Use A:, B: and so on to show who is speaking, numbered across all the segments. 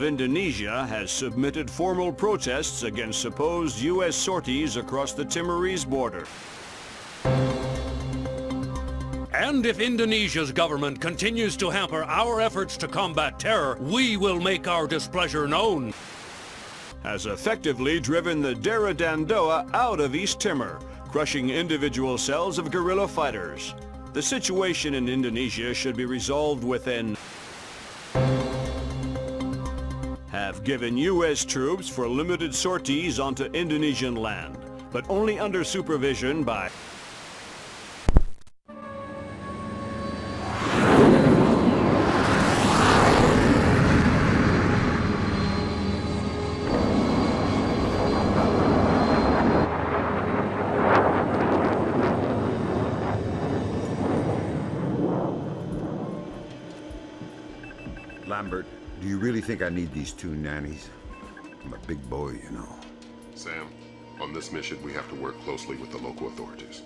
A: Indonesia has submitted formal protests against supposed U.S. sorties across the Timorese border.
B: And if Indonesia's government continues to hamper our efforts to combat terror, we will make our displeasure known.
A: Has effectively driven the Dera Dandoa out of East Timor, crushing individual cells of guerrilla fighters. The situation in Indonesia should be resolved within. Have given U.S. troops for limited sorties onto Indonesian land, but only under supervision by.
C: Lambert, do you really think I need these two nannies? I'm a big boy, you know.
D: Sam, on this mission we have to work closely with the local authorities.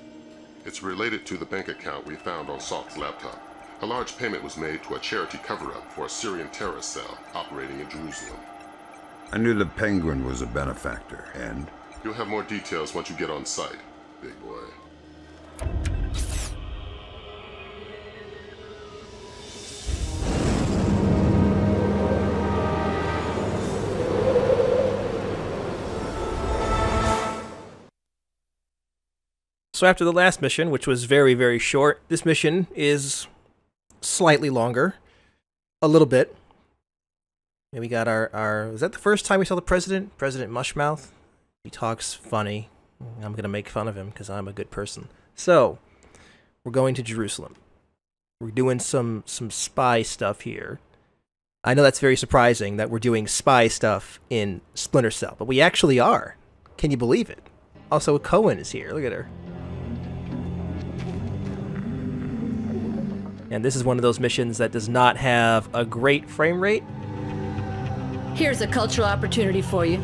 D: It's related to the bank account we found on Salt's laptop. A large payment was made to a charity cover-up for a Syrian terrorist cell operating in Jerusalem.
C: I knew the Penguin was a benefactor, and?
D: You'll have more details once you get on site, big boy.
E: So after the last mission, which was very, very short, this mission is slightly longer. A little bit. And we got our... Was that the first time we saw the President? President Mushmouth? He talks funny. I'm going to make fun of him because I'm a good person. So, we're going to Jerusalem. We're doing some spy stuff here. I know that's very surprising that we're doing spy stuff in Splinter Cell, but we actually are. Can you believe it? Also, Cohen is here. Look at her. And this is one of those missions that does not have a great frame rate.
F: Here's a cultural opportunity for you.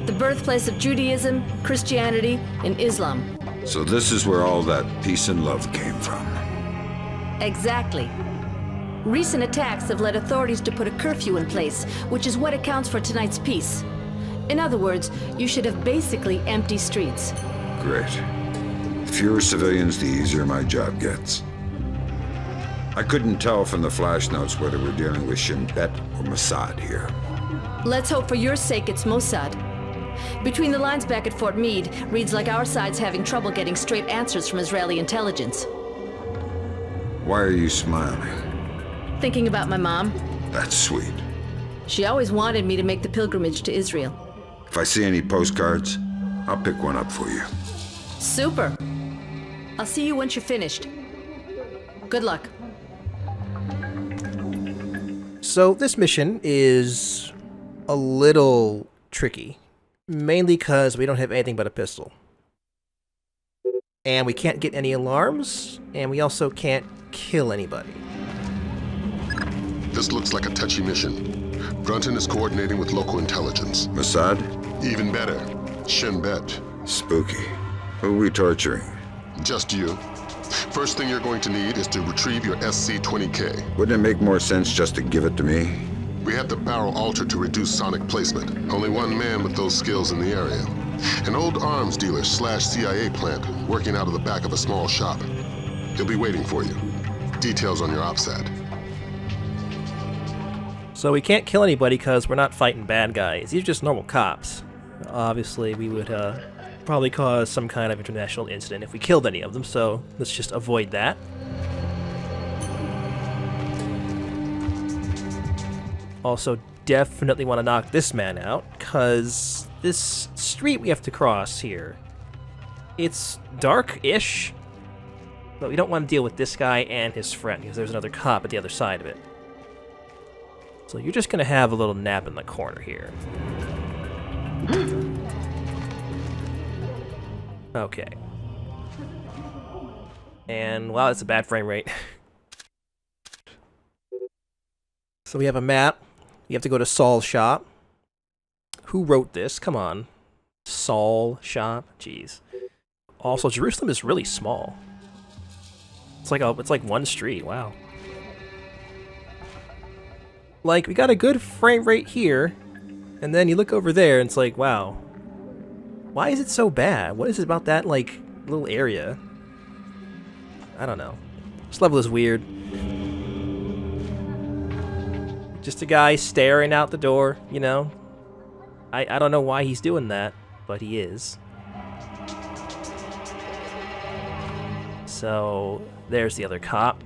F: The birthplace of Judaism, Christianity, and Islam.
C: So this is where all that peace and love came from.
F: Exactly. Recent attacks have led authorities to put a curfew in place, which is what accounts for tonight's peace. In other words, you should have basically empty streets.
C: Great. The fewer civilians, the easier my job gets. I couldn't tell from the flash notes whether we're dealing with Shin Bet or Mossad here.
F: Let's hope for your sake it's Mossad. Between the lines back at Fort Meade, reads like our side's having trouble getting straight answers from Israeli intelligence.
C: Why are you smiling?
F: Thinking about my mom.
C: That's sweet.
F: She always wanted me to make the pilgrimage to Israel.
C: If I see any postcards, I'll pick one up for you.
F: Super. I'll see you once you're finished. Good luck.
E: So this mission is a little tricky, mainly because we don't have anything but a pistol. And we can't get any alarms, and we also can't kill anybody.
D: This looks like a touchy mission. Brunton is coordinating with local intelligence.
C: Mossad?
D: Even better, Shin Bet.
C: Spooky. Who are we torturing?
D: Just you. First thing you're going to need is to retrieve your SC-20K.
C: Wouldn't it make more sense just to give it to me?
D: We had the barrel altered to reduce sonic placement. Only one man with those skills in the area. An old arms dealer / CIA plant working out of the back of a small shop. He'll be waiting for you. Details on your OPSAT.
E: So we can't kill anybody because we're not fighting bad guys. These are just normal cops. Obviously, we would probably cause some kind of international incident if we killed any of them, so let's just avoid that. Also, definitely want to knock this man out, because this street we have to cross here, it's dark-ish, but we don't want to deal with this guy and his friend, because there's another cop at the other side of it. So you're just going to have a little nap in the corner here. Okay. And, wow, that's a bad frame rate. So we have a map. You have to go to Saul's shop. Who wrote this? Come on. Saul shop? Jeez. Also, Jerusalem is really small. It's like one street. Wow. Like, we got a good frame rate here, and then you look over there and it's like, wow. Why is it so bad? What is it about that, like, little area? I don't know. This level is weird. Just a guy staring out the door, you know? I don't know why he's doing that, but he is. So, there's the other cop.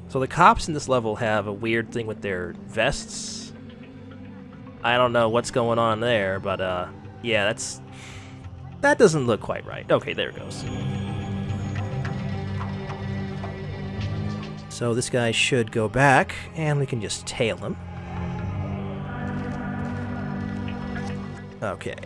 E: So the cops in this level have a weird thing with their vests. I don't know what's going on there, but yeah, that doesn't look quite right. Okay, there it goes. So this guy should go back, and we can just tail him. Okay.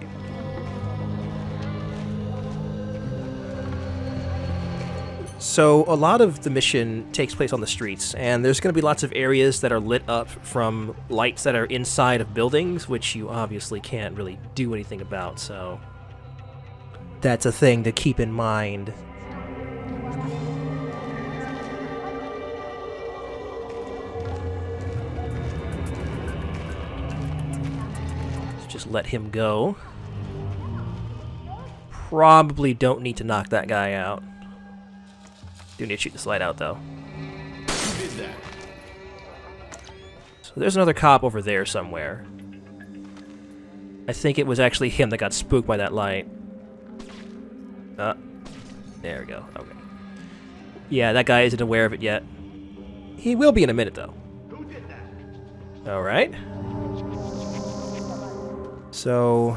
E: So a lot of the mission takes place on the streets, and there's going to be lots of areas that are lit up from lights that are inside of buildings, which you obviously can't really do anything about, so that's a thing to keep in mind. Let's just let him go. Probably don't need to knock that guy out. Do need to shoot this light out, though.
A: Who did that?
E: So there's another cop over there somewhere. I think it was actually him that got spooked by that light. There we go. Okay. Yeah, that guy isn't aware of it yet. He will be in a minute, though.
A: Who did that?
E: Alright. So...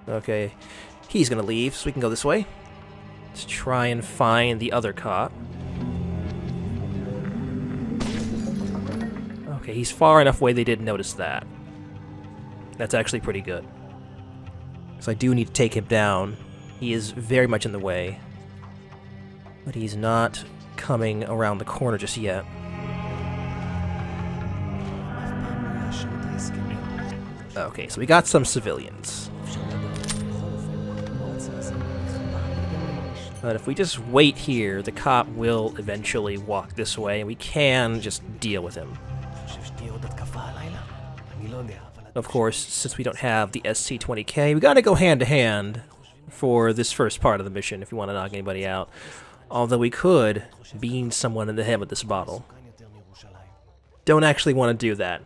E: okay. He's gonna leave, so we can go this way. Let's try and find the other cop. Okay, he's far enough away they didn't notice that. That's actually pretty good. So I do need to take him down. He is very much in the way. But he's not coming around the corner just yet. Okay, so we got some civilians. But if we just wait here, the cop will eventually walk this way, and we can just deal with him. Of course, since we don't have the SC-20K, we gotta go hand-to-hand for this first part of the mission if you want to knock anybody out. Although we could beam someone in the head with this bottle. Don't actually want to do that.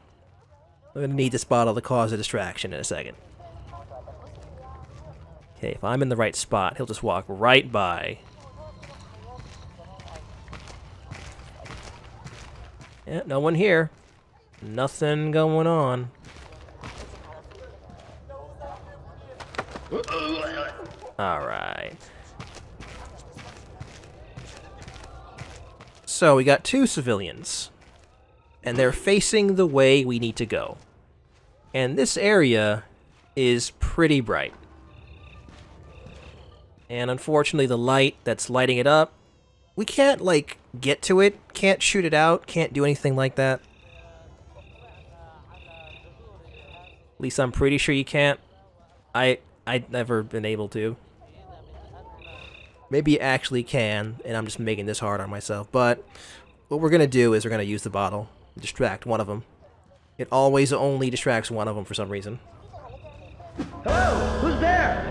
E: I'm gonna need this bottle to cause a distraction in a second. Okay, if I'm in the right spot, he'll just walk right by. Yeah, no one here. Nothing going on. Alright. So, we got two civilians. And they're facing the way we need to go. And this area is pretty bright. And unfortunately, the light that's lighting it up, we can't, like, get to it, can't shoot it out, can't do anything like that. At least I'm pretty sure you can't. I'd never been able to. Maybe you actually can, and I'm just making this hard on myself. But what we're going to do is we're going to use the bottle, distract one of them. It always only distracts one of them for some reason.
G: Hello, who's there?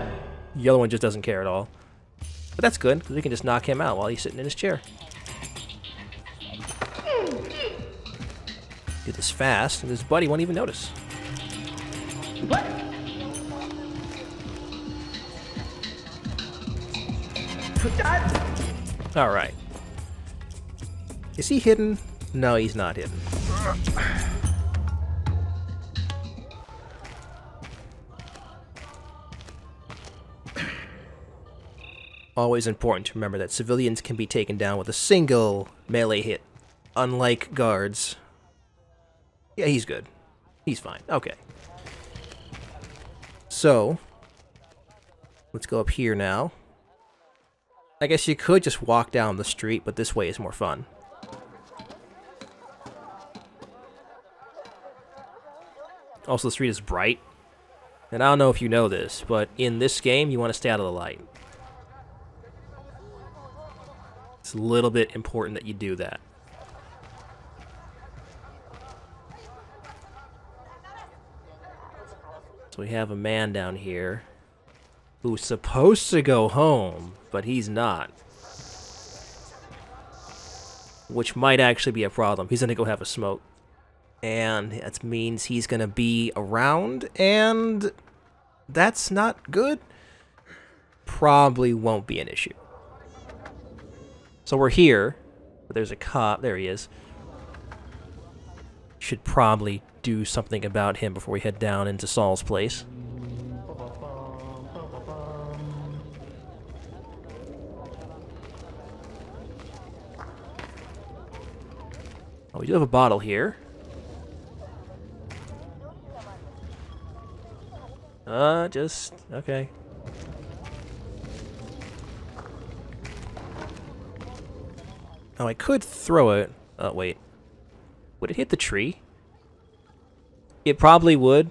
E: The other one just doesn't care at all. But that's good, because we can just knock him out while he's sitting in his chair. Do this fast, and his buddy won't even notice.
G: What?
E: Alright. Is he hidden? No, he's not hidden. Always important to remember that civilians can be taken down with a single melee hit, unlike guards. Yeah, he's good. He's fine. Okay. So, let's go up here now. I guess you could just walk down the street, but this way is more fun. Also, the street is bright. And I don't know if you know this, but in this game, you want to stay out of the light. It's a little bit important that you do that. So we have a man down here who's supposed to go home, but he's not. Which might actually be a problem. He's gonna go have a smoke. And that means he's gonna be around, and that's not good. Probably won't be an issue. So we're here. There's a cop. There he is. Should probably do something about him before we head down into Saul's place. Oh, we do have a bottle here. Okay. Oh, I could throw it. Oh, wait. Would it hit the tree? It probably would.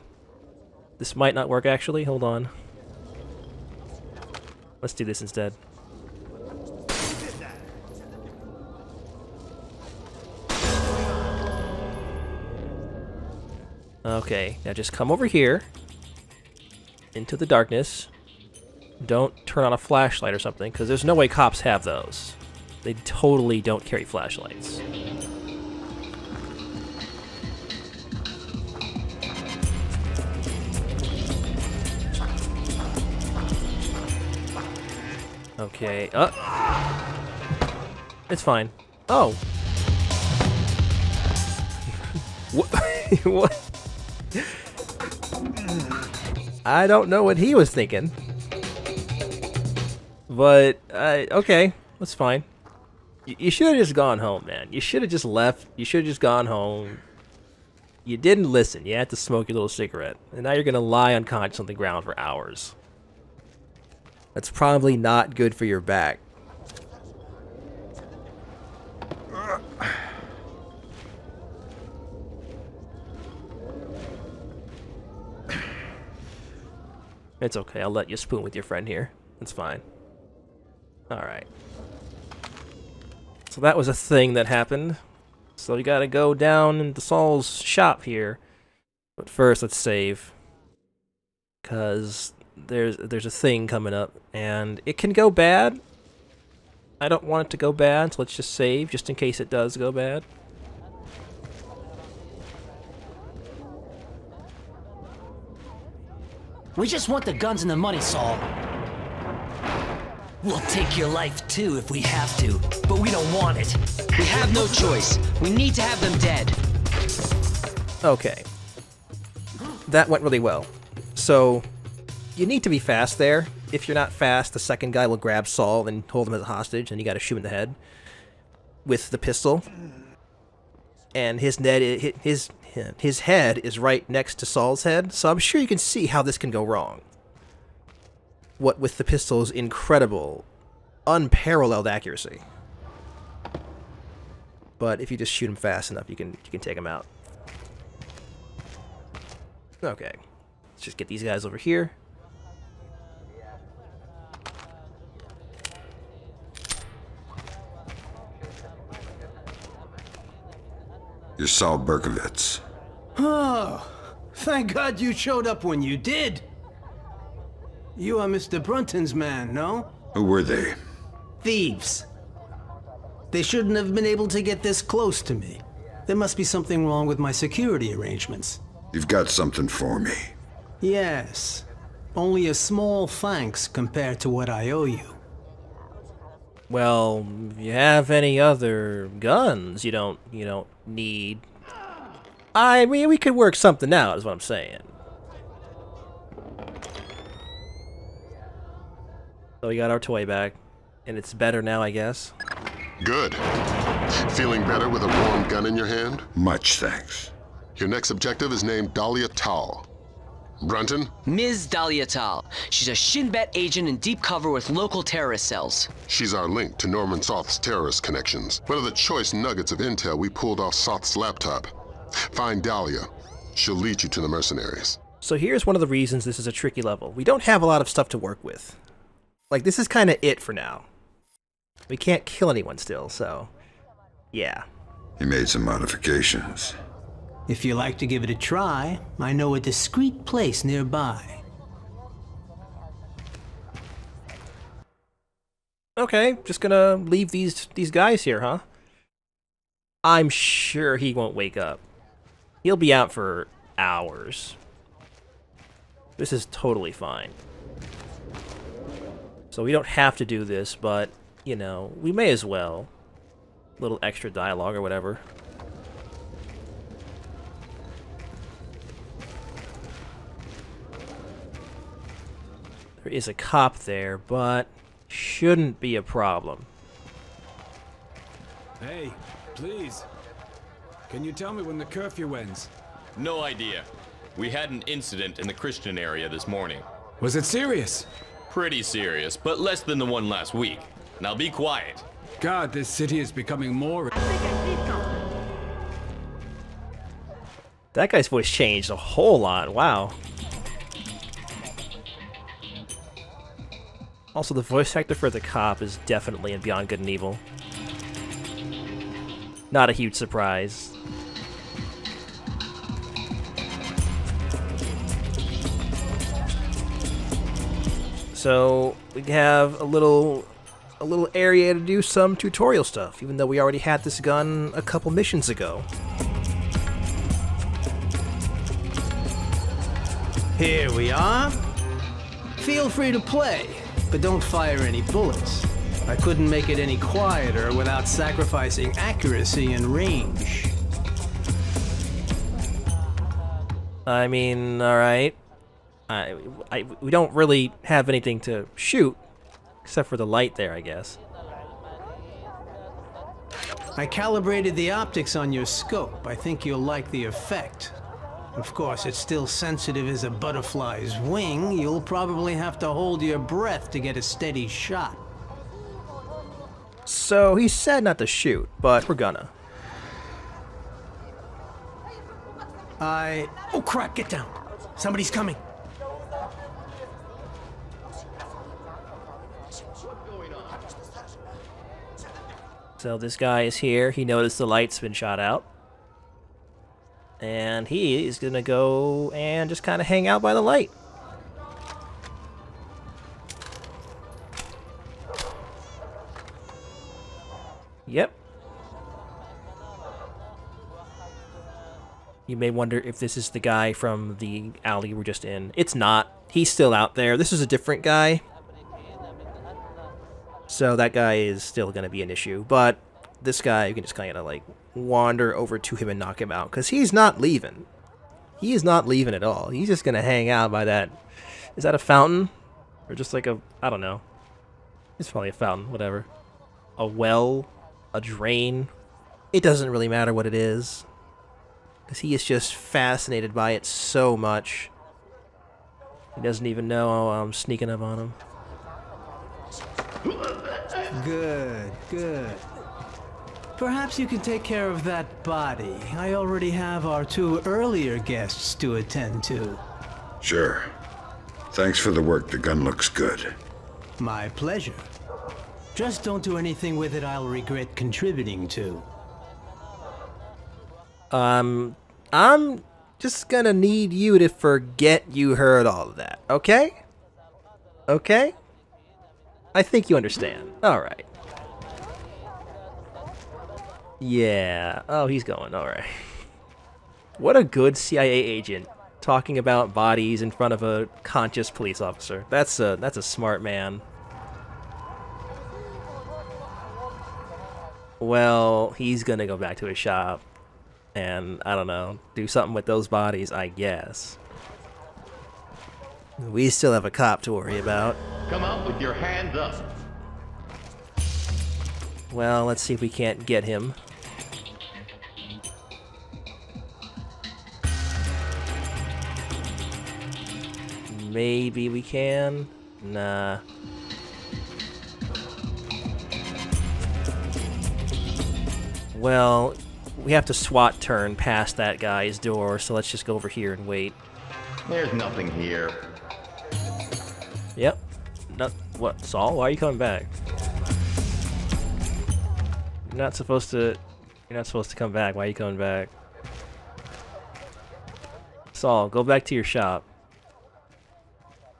E: This might not work, actually. Hold on. Let's do this instead. Okay, now just come over here. Into the darkness. Don't turn on a flashlight or something, because there's no way cops have those. They totally don't carry flashlights. Okay, it's fine. Oh. What? What? I don't know what he was thinking. But, okay, that's fine. You should have just gone home, man. You should have just left. You should have just gone home. You didn't listen. You had to smoke your little cigarette. And now you're going to lie unconscious on the ground for hours. That's probably not good for your back. It's okay. I'll let you spoon with your friend here. It's fine. Alright. So that was a thing that happened. So we gotta go down into Saul's shop here. But first, let's save. Because there's a thing coming up. And it can go bad. I don't want it to go bad, so let's just save, just in case it does go bad.
H: We just want the guns and the money, Saul. We'll take your life too if we have to, but we don't want it. We have no choice. We need to have them dead.
E: Okay. That went really well. So, you need to be fast there. If you're not fast, the second guy will grab Saul and hold him as a hostage, and you gotta shoot him in the head with the pistol. And his head is right next to Saul's head, so I'm sure you can see how this can go wrong. What with the pistol's incredible, unparalleled accuracy. But if you just shoot him fast enough, you can take him out. Okay, let's just get these guys over here.
C: You're Saul Berkowitz.
I: Oh, thank God you showed up when you did. You are Mr. Brunton's man, no?
C: Who were they?
I: Thieves. They shouldn't have been able to get this close to me. There must be something wrong with my security arrangements.
C: You've got something for me.
I: Yes. Only a small thanks compared to what I owe you.
E: Well, if you have any other guns you don't need. I mean, we could work something out, is what I'm saying. So we got our toy back, and it's better now, I guess.
D: Good. Feeling better with a warm gun in your hand?
C: Much thanks.
D: Your next objective is named Dahlia Tal. Brunton?
H: Ms. Dahlia Tal. She's a Shin Bet agent in deep cover with local terrorist cells.
D: She's our link to Norman Soth's terrorist connections. One of the choice nuggets of intel we pulled off Soth's laptop. Find Dahlia. She'll lead you to the mercenaries.
E: So here's one of the reasons this is a tricky level. We don't have a lot of stuff to work with. Like, this is kind of it for now. We can't kill anyone still, so... yeah.
C: He made some modifications.
I: If you like to give it a try, I know a discreet place nearby.
E: Okay, just gonna leave these guys here, huh? I'm sure he won't wake up. He'll be out for hours. This is totally fine. So we don't have to do this, but, you know, we may as well. A little extra dialogue or whatever. There is a cop there, but shouldn't be a problem.
J: Hey, please. Can you tell me when the curfew ends?
K: No idea. We had an incident in the Christian area this morning.
J: Was it serious?
K: Pretty serious, but less than the one last week. Now be quiet.
J: God, this city is becoming more...
G: I think I see something.
E: That guy's voice changed a whole lot. Wow. Also, the voice actor for the cop is definitely in Beyond Good and Evil. Not a huge surprise. So we have a little area to do some tutorial stuff, even though we already had this gun a couple missions ago.
I: Here we are. Feel free to play, but don't fire any bullets. I couldn't make it any quieter without sacrificing accuracy and range.
E: I mean, alright. We don't really have anything to shoot, except for the light there, I guess.
I: I calibrated the optics on your scope. I think you'll like the effect. Of course, it's still sensitive as a butterfly's wing. You'll probably have to hold your breath to get a steady shot.
E: So he said not to shoot, but we're gonna.
I: Oh crap, get down. Somebody's coming.
E: So this guy is here. He noticed the light's been shot out. And he is gonna go and just kind of hang out by the light. Yep. You may wonder if this is the guy from the alley we're just in. It's not. He's still out there. This is a different guy. So that guy is still going to be an issue. But this guy, you can just kind of like wander over to him and knock him out. Because he's not leaving. He is not leaving at all. He's just going to hang out by that. Is that a fountain? Or just like a, I don't know. It's probably a fountain, whatever. A well, a drain. It doesn't really matter what it is. Because he is just fascinated by it so much. He doesn't even know I'm sneaking up on him.
I: Good, good. Perhaps you can take care of that body. I already have our 2 earlier guests to attend to.
C: Sure. Thanks for the work. The gun looks good.
I: My pleasure. Just don't do anything with it I'll regret contributing to.
E: I'm just gonna need you to forget you heard all of that, okay? Okay? I think you understand. Alright. Yeah. Oh, he's going. Alright. What a good CIA agent talking about bodies in front of a conscious police officer. That's a smart man. Well, he's gonna go back to his shop and, I don't know, do something with those bodies, I guess. We still have a cop to worry about.
L: Come out with your hands up.
E: Well, let's see if we can't get him. Maybe we can? Nah. Well, we have to SWAT turn past that guy's door, so let's just go over here and wait.
L: There's nothing here.
E: Yep. What, Saul? Why are you coming back? You're not supposed to come back. Why are you coming back? Saul, go back to your shop.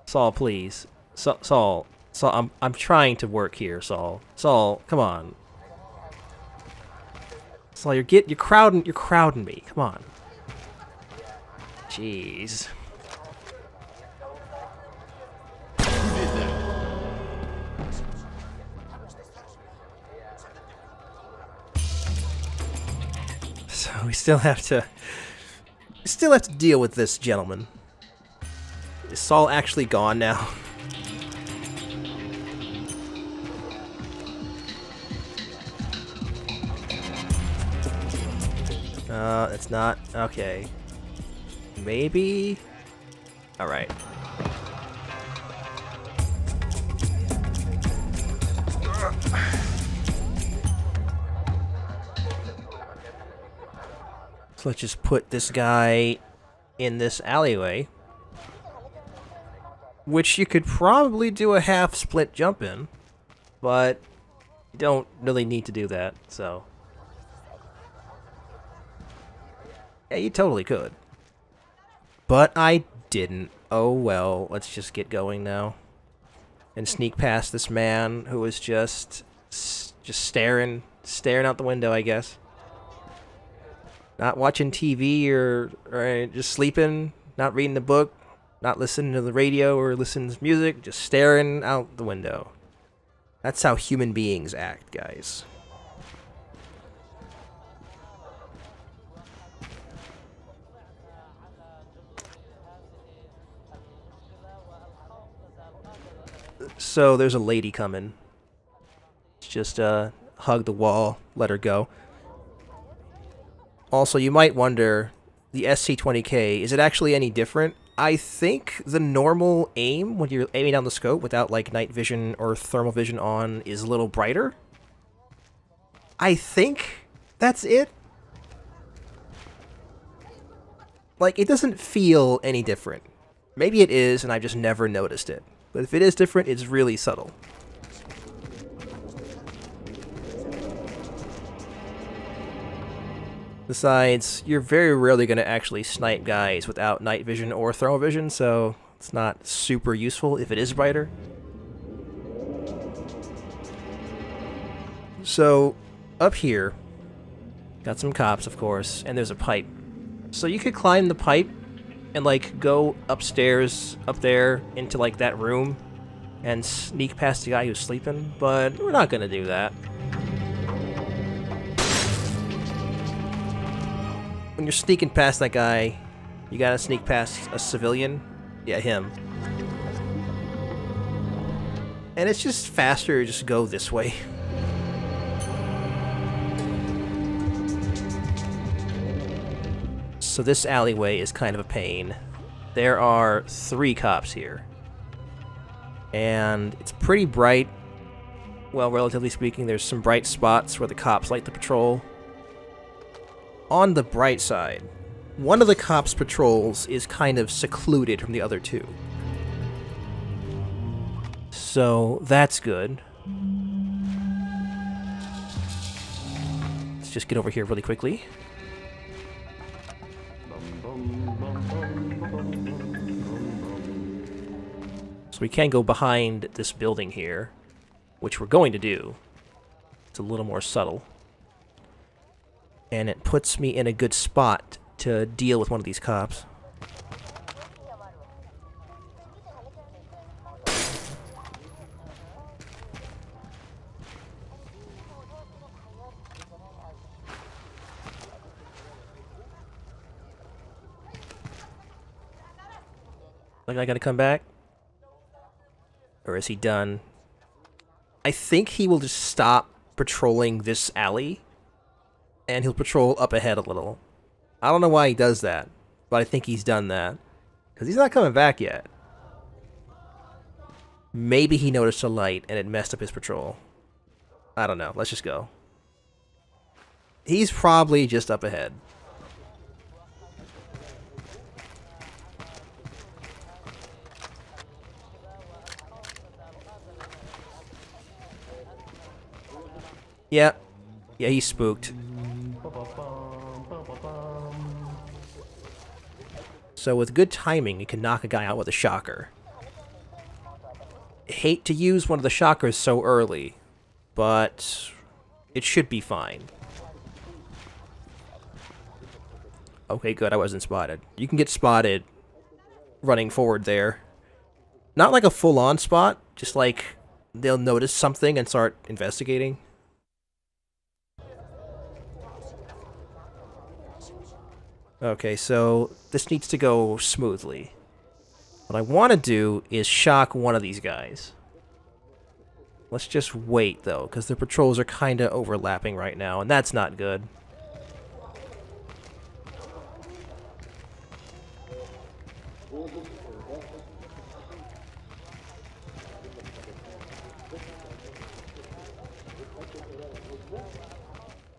E: Saul, please. Saul, I'm trying to work here, Saul. Saul, come on. Saul, you're crowding me. Come on. Jeez. So we still have to deal with this gentleman. Is Saul actually gone now? It's not. Okay. Maybe? Alright. So let's just put this guy in this alleyway. Which you could probably do a half split jump in. But you don't really need to do that, so. Yeah, you totally could. But I didn't. Oh well, let's just get going now. And sneak past this man who was just staring out the window, I guess. Not watching TV or just sleeping, not reading the book, not listening to the radio or listening to music, just staring out the window. That's how human beings act, guys. So there's a lady coming. Just hug the wall, let her go. Also, you might wonder, the SC-20K, is it actually any different? I think the normal aim, when you're aiming down the scope without like night vision or thermal vision on, is a little brighter. I think that's it. Like, it doesn't feel any different. Maybe it is, and I've just never noticed it. But if it is different, it's really subtle. Besides, you're very rarely going to actually snipe guys without night vision or thermal vision, so it's not super useful if it is brighter. So, up here, got some cops, of course, and there's a pipe. So you could climb the pipe and, like, go upstairs, up there, into, like, that room, and sneak past the guy who's sleeping, but we're not gonna do that. When you're sneaking past that guy, you gotta sneak past a civilian. Yeah, him. And it's just faster to just go this way. So this alleyway is kind of a pain. There are 3 cops here. And it's pretty bright. Well, relatively speaking, there's some bright spots where the cops light the patrol. On the bright side, one of the cops' patrols is kind of secluded from the other 2. So that's good. Let's just get over here really quickly. So we can go behind this building here, which we're going to do. It's a little more subtle. And it puts me in a good spot to deal with one of these cops. Like I gotta come back? Or is he done? I think he will just stop patrolling this alley, and he'll patrol up ahead a little. I don't know why he does that, but I think he's done that. Because he's not coming back yet. Maybe he noticed a light and it messed up his patrol. I don't know. Let's just go. He's probably just up ahead. Yeah. Yeah, he's spooked. So with good timing, you can knock a guy out with a shocker. Hate to use one of the shockers so early, but it should be fine. Okay, good, I wasn't spotted. You can get spotted running forward there. Not like a full-on spot, just like they'll notice something and start investigating. Okay, so this needs to go smoothly. What I want to do is shock one of these guys. Let's just wait, though, because the patrols are kind of overlapping right now, and that's not good.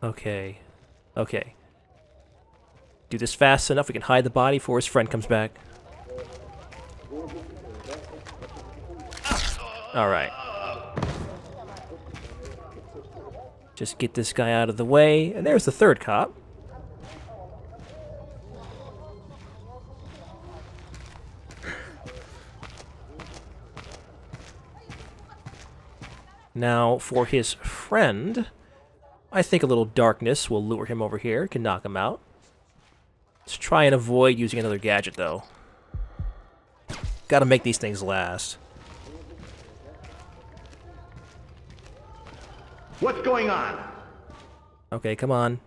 E: Okay. Okay. Do this fast enough, we can hide the body before his friend comes back. Alright. Just get this guy out of the way, and there's the third cop. Now, for his friend, I think a little darkness will lure him over here, can knock him out. Let's try and avoid using another gadget, though. Gotta make these things last.
L: What's going on?
E: Okay, come on.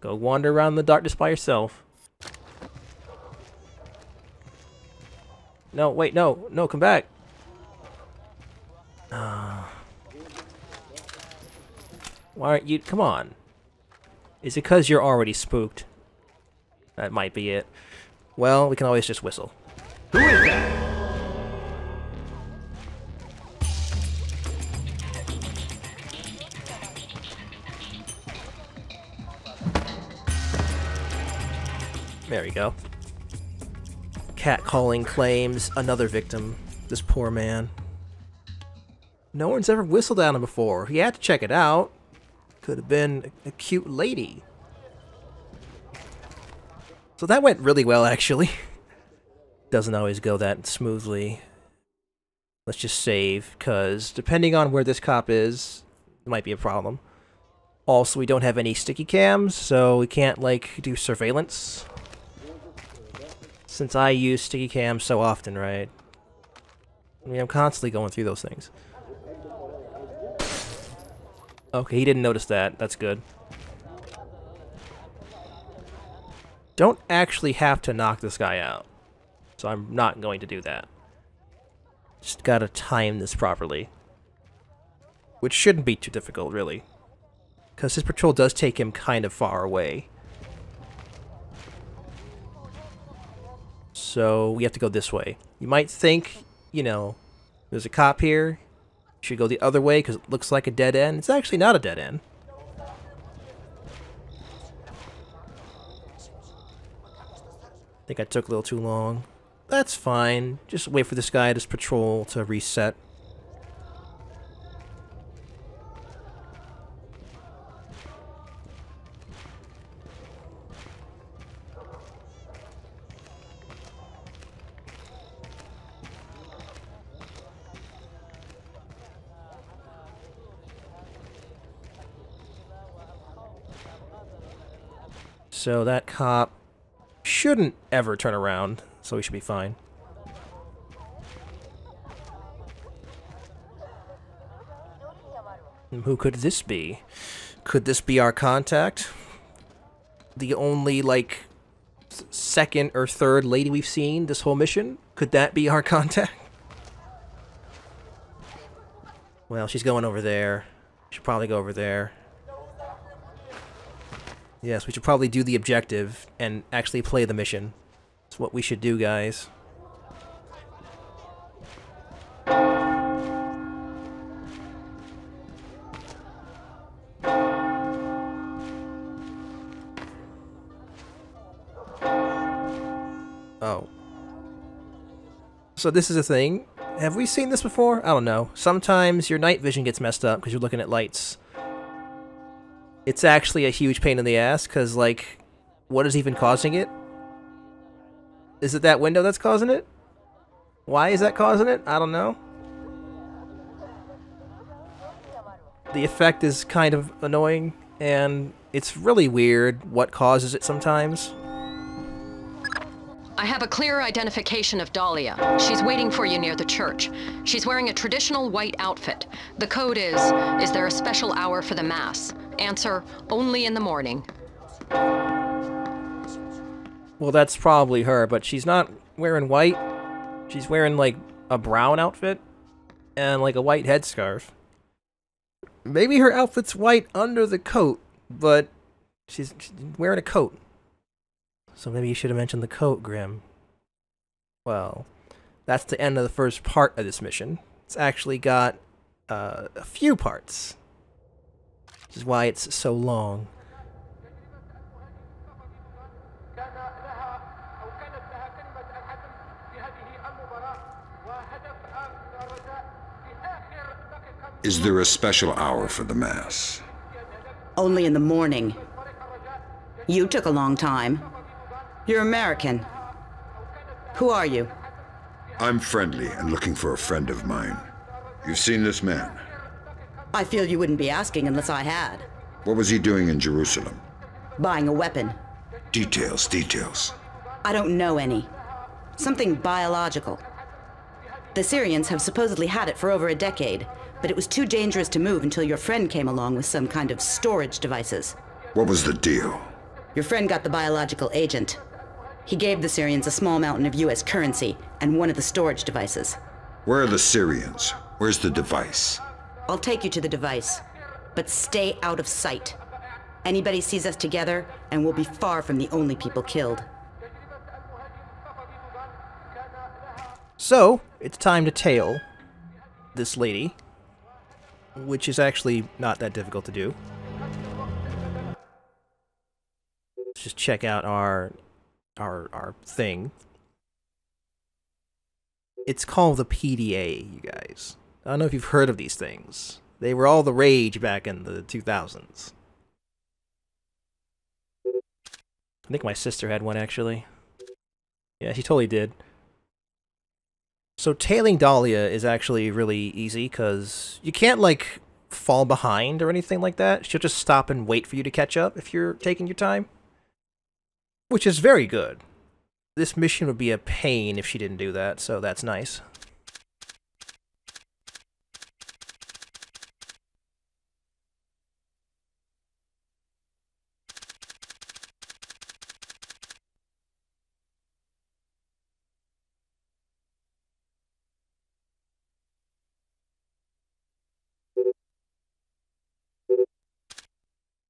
E: Go wander around in the darkness by yourself. No, wait, no. No, come back. Why aren't you... Come on. Is it because you're already spooked? That might be it. Well, we can always just whistle.
L: Who is that?
E: There we go. Catcalling claims another victim. This poor man. No one's ever whistled at him before. He had to check it out. Could have been a cute lady. So that went really well, actually. Doesn't always go that smoothly. Let's just save, because depending on where this cop is, it might be a problem. Also, we don't have any sticky cams, so we can't, like, do surveillance. Since I use sticky cams so often, right? I mean, I'm constantly going through those things. Okay, he didn't notice that. That's good. Don't actually have to knock this guy out. So I'm not going to do that. Just gotta time this properly. Which shouldn't be too difficult, really. Because his patrol does take him kind of far away. So we have to go this way. You might think, you know, there's a cop here. You should go the other way because it looks like a dead end. It's actually not a dead end. I think I took a little too long. That's fine. Just wait for this guy, this patrol, to reset. So that cop shouldn't ever turn around, so we should be fine. And who could this be? Could this be our contact? The only, like, second or third lady we've seen this whole mission? Could that be our contact? Well, she's going over there. Should probably go over there. Yes, we should probably do the objective and actually play the mission. That's what we should do, guys. Oh. So this is a thing. Have we seen this before? I don't know. Sometimes your night vision gets messed up because you're looking at lights. It's actually a huge pain in the ass, because, like, what is even causing it? Is it that window that's causing it? Why is that causing it? I don't know. The effect is kind of annoying, and it's really weird what causes it sometimes.
M: I have a clear identification of Dahlia. She's waiting for you near the church. She's wearing a traditional white outfit. The code is there a special hour for the Mass? Answer, only in the morning.
E: Well, that's probably her, but she's not wearing white. She's wearing, like, a brown outfit and, like, a white headscarf. Maybe her outfit's white under the coat, but she's wearing a coat. So maybe you should have mentioned the coat, Grim. Well, that's the end of the first part of this mission. It's actually got a few parts, which is why it's so long.
C: Is there a special hour for the Mass?
N: Only in the morning. You took a long time. You're American. Who are you?
C: I'm friendly and looking for a friend of mine. You've seen this man?
N: I feel you wouldn't be asking unless I had.
C: What was he doing in Jerusalem?
N: Buying a weapon.
C: Details.
N: I don't know any. Something biological. The Syrians have supposedly had it for over a decade, but it was too dangerous to move until your friend came along with some kind of storage devices.
C: What was the deal?
N: Your friend got the biological agent. He gave the Syrians a small mountain of US currency and one of the storage devices.
C: Where are the Syrians? Where's the device?
N: I'll take you to the device, but stay out of sight. Anybody sees us together, and we'll be far from the only people killed.
E: So, it's time to tail this lady, which is actually not that difficult to do. Let's just check out our thing. It's called the PDA, you guys. I don't know if you've heard of these things. They were all the rage back in the 2000s. I think my sister had one, actually. Yeah, she totally did. So tailing Dahlia is actually really easy, because you can't, like, fall behind or anything like that. She'll just stop and wait for you to catch up if you're taking your time. Which is very good. This mission would be a pain if she didn't do that, so that's nice.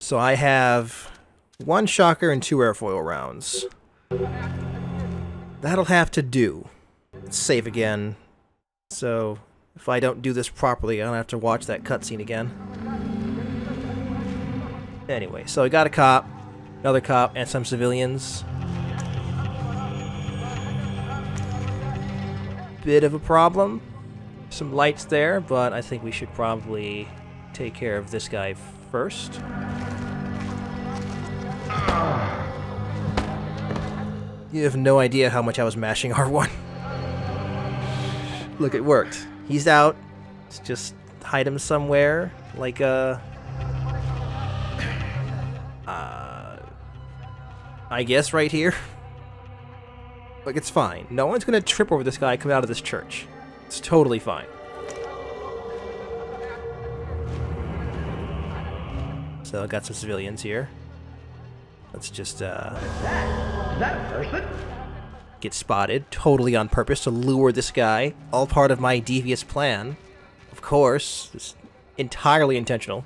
E: So I have 1 shocker and 2 airfoil rounds. That'll have to do. Let's save again. So if I don't do this properly, I don't have to watch that cutscene again. Anyway, so I got a cop, another cop, and some civilians. Bit of a problem. Some lights there, but I think we should probably take care of this guy first. You have no idea how much I was mashing R1. Look, it worked. He's out. Let's just hide him somewhere, like I guess right here. Like, it's fine. No one's gonna trip over this guy coming out of this church. It's totally fine. So I got some civilians here. Let's just
L: Is that a person?
E: get spotted, totally on purpose to lure this guy. All part of my devious plan. Of course, it's entirely intentional.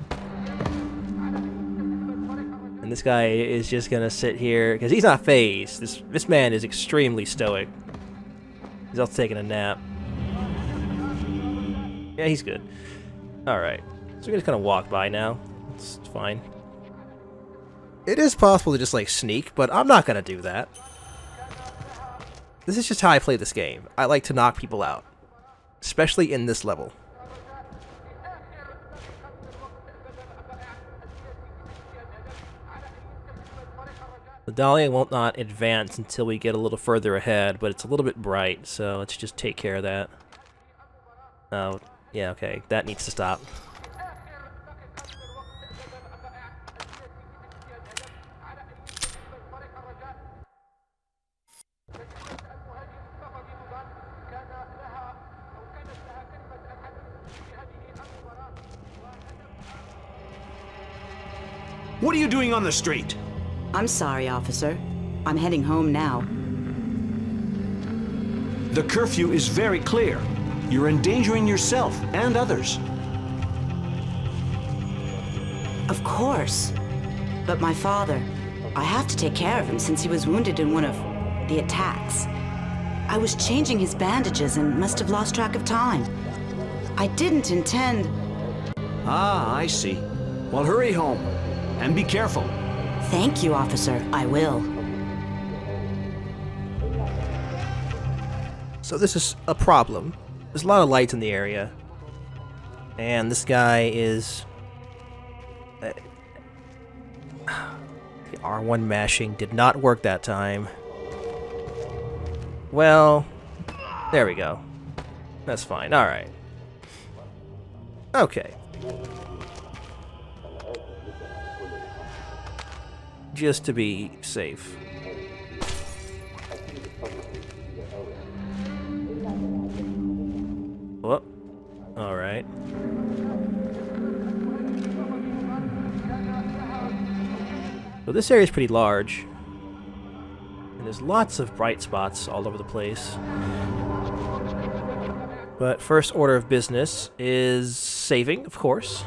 E: And this guy is just gonna sit here because he's not phased. This man is extremely stoic. He's also taking a nap. Yeah, he's good. All right, so we're just gonna walk by now. It's fine. It is possible to just, like, sneak, but I'm not gonna do that. This is just how I play this game. I like to knock people out. Especially in this level. The Dahlia won't not advance until we get a little further ahead, but it's a little bit bright, so let's just take care of that. Oh, yeah, okay. That needs to stop.
O: What are you doing on the street?
N: I'm sorry, officer. I'm heading home now.
O: The curfew is very clear. You're endangering yourself and others.
N: Of course. But my father, I have to take care of him since he was wounded in one of the attacks. I was changing his bandages and must have lost track of time. I didn't intend...
O: Ah, I see. Well, hurry home. And be careful.
N: Thank you, officer. I will.
E: So this is a problem. There's a lot of lights in the area. And this guy is... the R1 mashing did not work that time. Well, there we go. That's fine. Alright. Okay. Just to be safe. Whoop. Alright. So this area is pretty large. And there's lots of bright spots all over the place. But first order of business is saving, of course.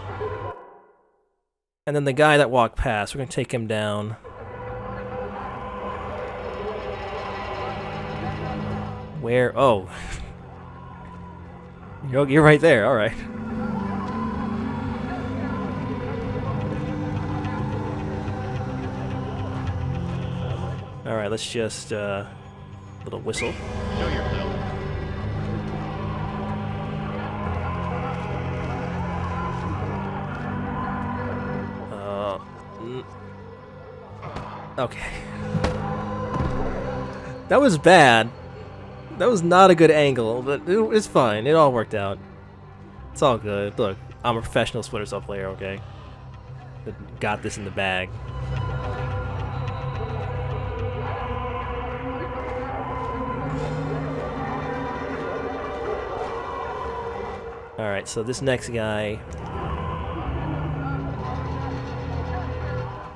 E: And then the guy that walked past, we're going to take him down. Where? Oh. You're right there, alright. Alright, let's just, little whistle.
K: Show yourself.
E: Okay. That was bad. That was not a good angle, but it's fine. It all worked out. It's all good. Look, I'm a professional Splinter Cell player, okay? Got this in the bag. Alright, so this next guy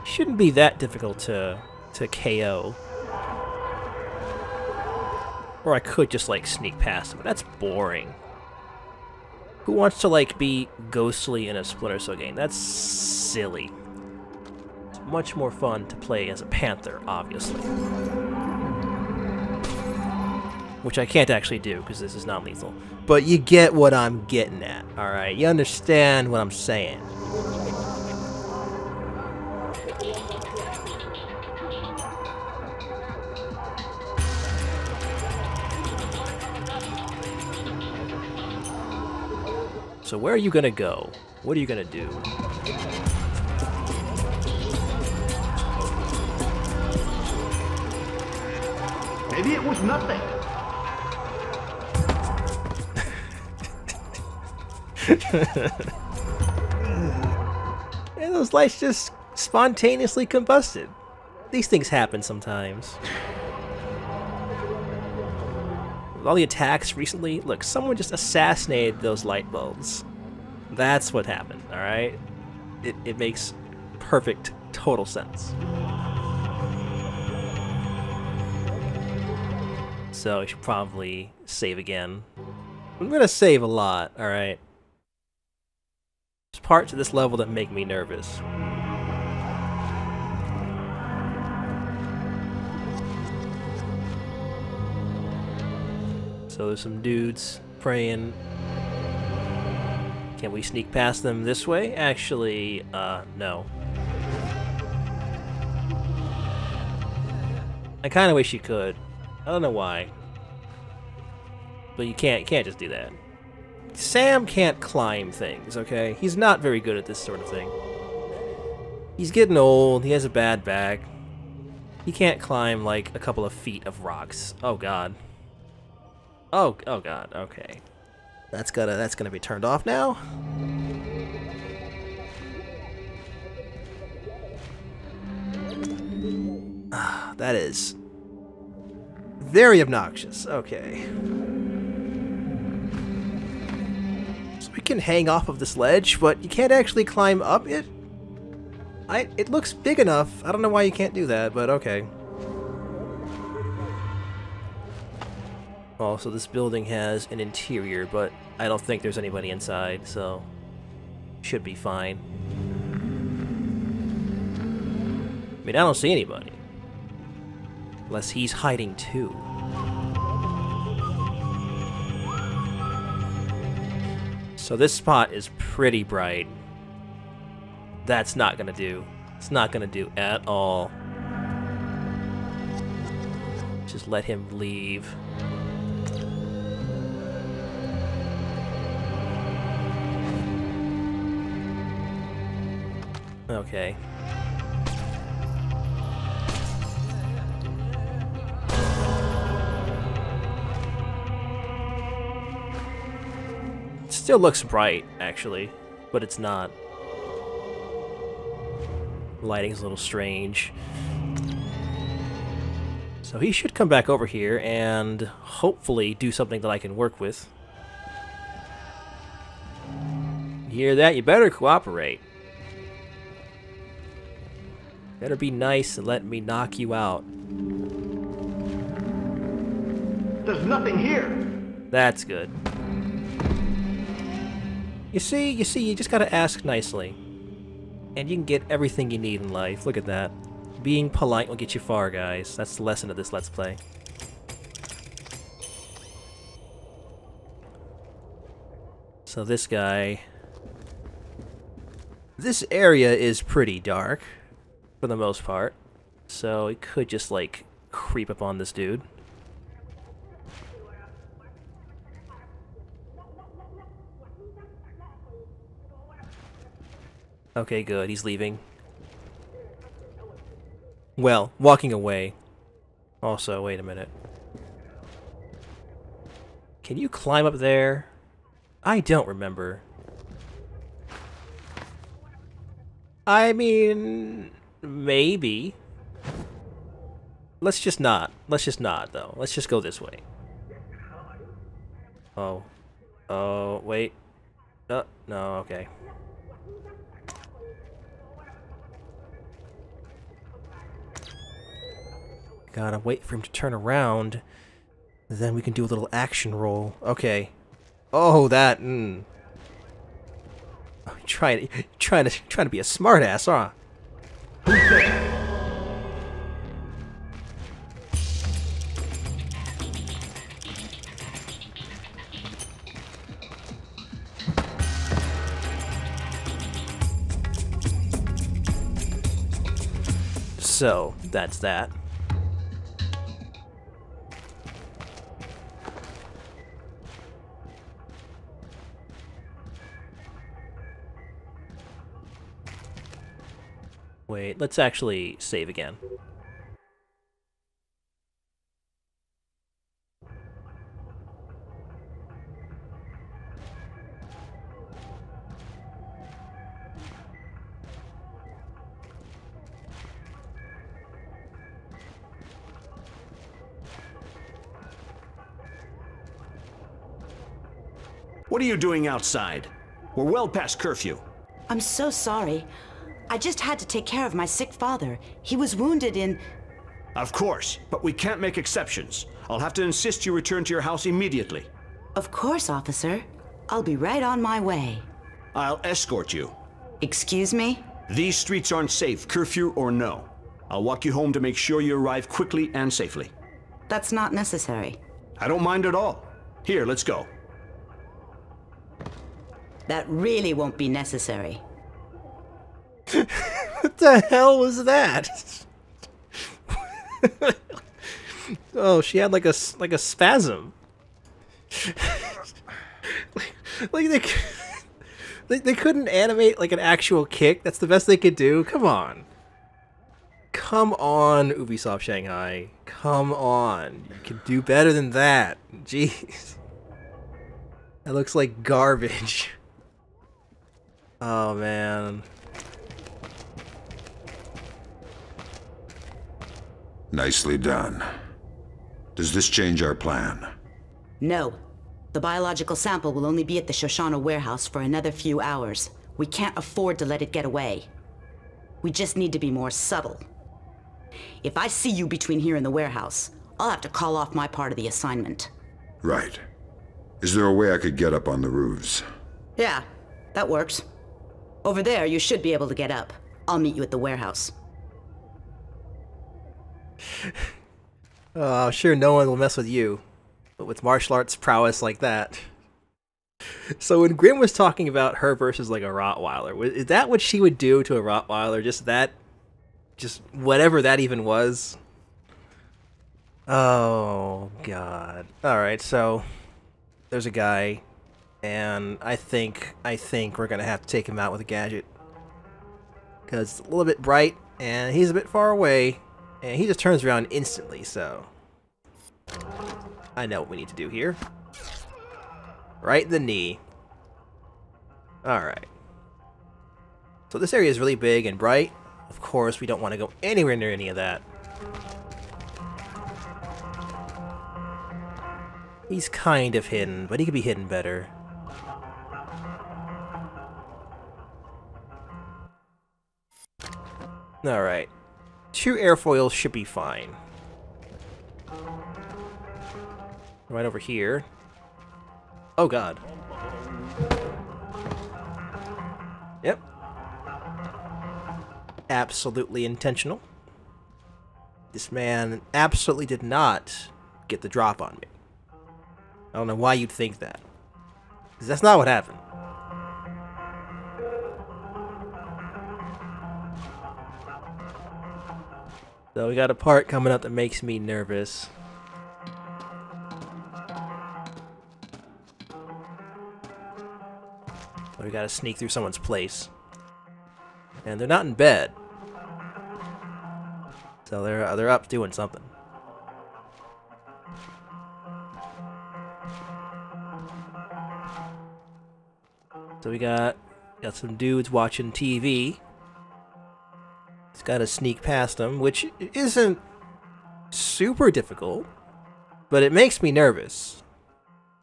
E: shouldn't be that difficult to KO. Or I could just, like, sneak past him, but that's boring. Who wants to, like, be ghostly in a Splinter Cell game? That's silly. It's much more fun to play as a Panther, obviously. Which I can't actually do, because this is not lethal. But you get what I'm getting at, alright? You understand what I'm saying. So where are you gonna go? What are you gonna do?
L: Maybe it was nothing.
E: And those lights just spontaneously combusted. These things happen sometimes. With all the attacks recently, look, someone just assassinated those light bulbs. That's what happened, alright? It makes perfect, total sense. So I should probably save again. I'm gonna save a lot, alright? There's parts of this level that make me nervous. So there's some dudes praying. Can we sneak past them this way? Actually, no. I kinda wish you could. I don't know why. But you can't just do that. Sam can't climb things, okay? He's not very good at this sort of thing. He's getting old, he has a bad back. He can't climb like a couple of feet of rocks. Oh god. Oh god. Okay. That's gonna be turned off now. That is very obnoxious. Okay. So we can hang off of this ledge, but you can't actually climb up it? It looks big enough. I don't know why you can't do that, but okay. Also, this building has an interior, but I don't think there's anybody inside, so should be fine. I mean, I don't see anybody. Unless he's hiding too. So this spot is pretty bright. That's not gonna do. It's not gonna do at all. Just let him leave. Okay. It still looks bright, actually, but it's not. Lighting's a little strange. So he should come back over here and hopefully do something that I can work with. You hear that? You better cooperate. Better be nice and let me knock you out.
L: There's nothing here.
E: That's good. You see, you just gotta ask nicely. And you can get everything you need in life. Look at that. Being polite will get you far, guys. That's the lesson of this Let's Play. So this guy... This area is pretty dark, for the most part. So it could just, like, creep up on this dude. Okay, good. He's leaving. Well, walking away. Also, wait a minute. Can you climb up there? I don't remember. I mean, maybe. Let's just not. Let's just not, though. Let's just go this way. Oh. Oh, wait. No, okay. Gotta wait for him to turn around. Then we can do a little action roll. Okay. Oh, that. Oh, trying to be a smartass, huh?
L: Who's there?
E: So, that's that. Wait, let's actually save again.
O: What are you doing outside? We're well past curfew.
N: I'm so sorry. I just had to take care of my sick father. He was wounded in...
O: Of course, but we can't make exceptions. I'll have to insist you return to your house immediately.
N: Of course, officer. I'll be right on my way.
O: I'll escort you.
N: Excuse me?
O: These streets aren't safe, curfew or no. I'll walk you home to make sure you arrive quickly and safely.
N: That's not necessary.
O: I don't mind at all. Here, let's go.
N: That really won't be necessary.
E: What the hell was that? Oh, she had like a spasm. like they couldn't animate like an actual kick. That's the best they could do. Come on. Come on, Ubisoft Shanghai. Come on. You can do better than that. Jeez. That looks like garbage. Oh, man.
C: Nicely done. Does this change our plan?
N: No. The biological sample will only be at the Shoshana warehouse for another few hours. We can't afford to let it get away. We just need to be more subtle. If I see you between here and the warehouse, I'll have to call off my part of the assignment.
C: Right. Is there a way I could get up on the roofs?
N: Yeah, that works. Over there, you should be able to get up. I'll meet you at the warehouse.
E: I'm sure no one will mess with you, but with martial arts prowess like that. So when Grim was talking about her versus like a Rottweiler, is that what she would do to a Rottweiler? Just whatever that even was? Oh, God. Alright, so there's a guy, and I think we're gonna have to take him out with a gadget. Because it's a little bit bright, and he's a bit far away, and he just turns around instantly, so I know what we need to do here. Right in the knee. Alright. So this area is really big and bright. Of course, we don't want to go anywhere near any of that. He's kind of hidden, but he could be hidden better. Alright. 2 airfoils should be fine. Right over here. Oh, God. Yep. Absolutely intentional. This man absolutely did not get the drop on me. I don't know why you'd think that. Because that's not what happened. So we got a part coming up that makes me nervous. So we gotta sneak through someone's place. And they're not in bed. So they're up doing something. So we got some dudes watching TV. Just gotta sneak past them, which isn't super difficult, but it makes me nervous.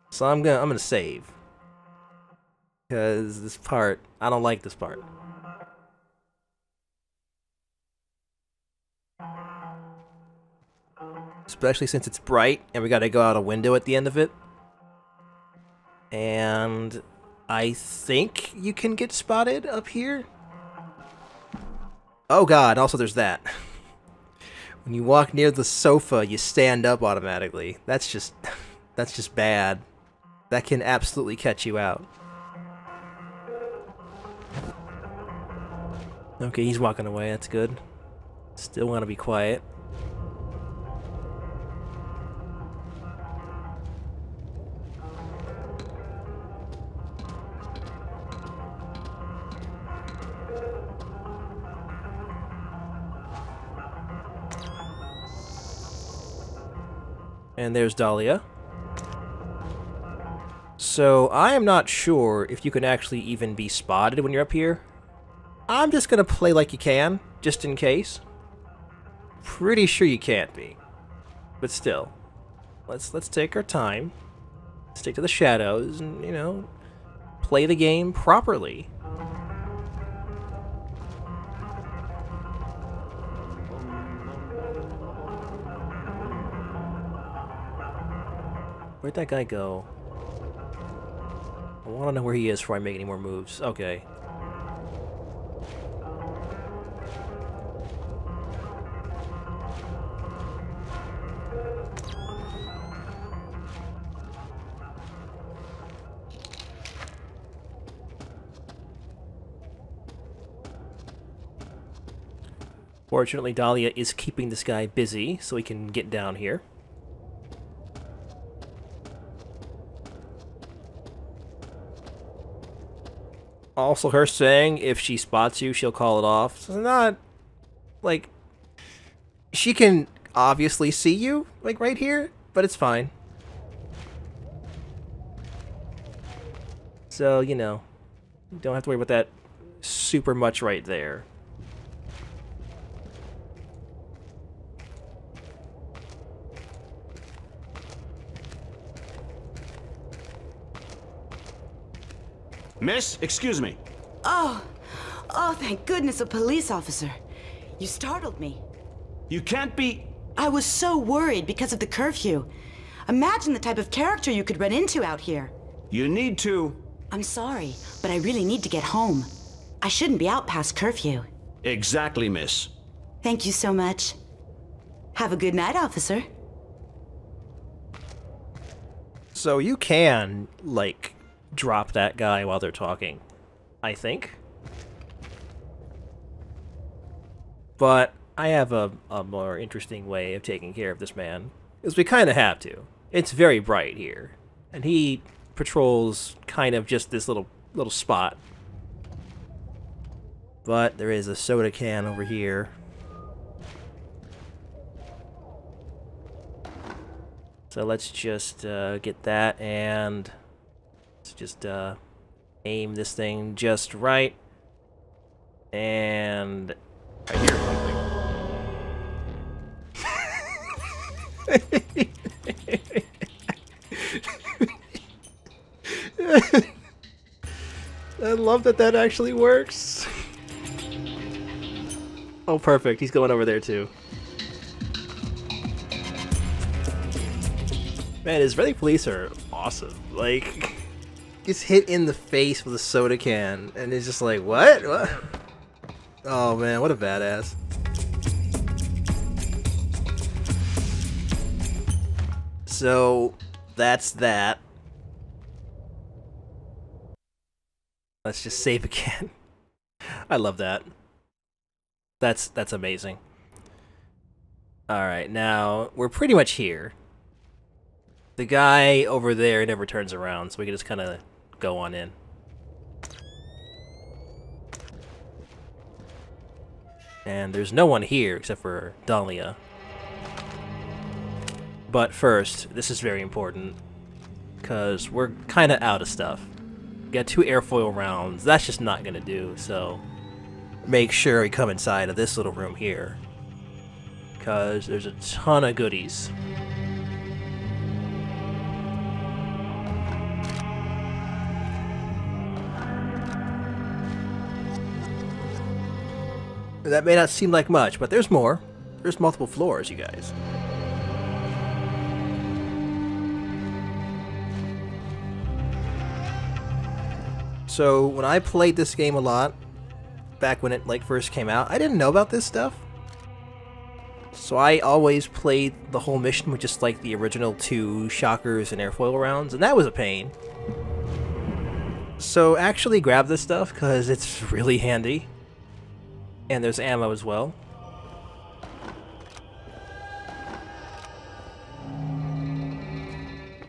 E: So I'm gonna save. Because this part, I don't like this part. Especially since it's bright and we gotta go out a window at the end of it. And I think you can get spotted up here. Oh, God, also there's that. When you walk near the sofa, you stand up automatically. That's just bad. That can absolutely catch you out. Okay, he's walking away, that's good. Still want to be quiet. And there's Dahlia. So, I am not sure if you can actually even be spotted when you're up here. I'm just gonna play like you can, just in case. Pretty sure you can't be. But still. Let's take our time. Stick to the shadows and, you know, play the game properly. Where'd that guy go? I want to know where he is before I make any more moves. Okay. Fortunately, Dahlia is keeping this guy busy, so he can get down here. Also, her saying if she spots you, she'll call it off. So it's not, like, She can obviously see you, like right here, but it's fine. So, you know, you don't have to worry about that super much right there.
O: Miss, excuse me.
N: Oh, thank goodness, a police officer. You startled me.
O: You can't be...
N: I was so worried because of the curfew. Imagine the type of character you could run into out here.
O: You need to...
N: I'm sorry, but I really need to get home. I shouldn't be out past curfew.
O: Exactly, miss.
N: Thank you so much. Have a good night, officer.
E: So you can, like, drop that guy while they're talking, I think. But I have a more interesting way of taking care of this man, because we kind of have to. It's very bright here, and he patrols kind of just this little spot. But there is a soda can over here. So let's just get that, and let's just aim this thing just right. And I hear something. I love that that actually works. Oh, perfect. He's going over there, too. Man, Israeli police are awesome. Like, gets hit in the face with a soda can, and it's just like, what? What? Oh, man, what a badass. So, that's that. Let's just save again. I love that. That's amazing. Alright, now, we're pretty much here. The guy over there never turns around, so we can just kind of go on in. And there's no one here except for Dahlia. But first, this is very important, because we're kind of out of stuff. We got 2 airfoil rounds. That's just not going to do, so make sure we come inside of this little room here, because there's a ton of goodies. That may not seem like much, but there's more. There's multiple floors, you guys. So, when I played this game a lot, back when it like first came out, I didn't know about this stuff. So I always played the whole mission with just like the original 2 shockers and airfoil rounds, and that was a pain. So actually grab this stuff, because it's really handy. And there's ammo as well.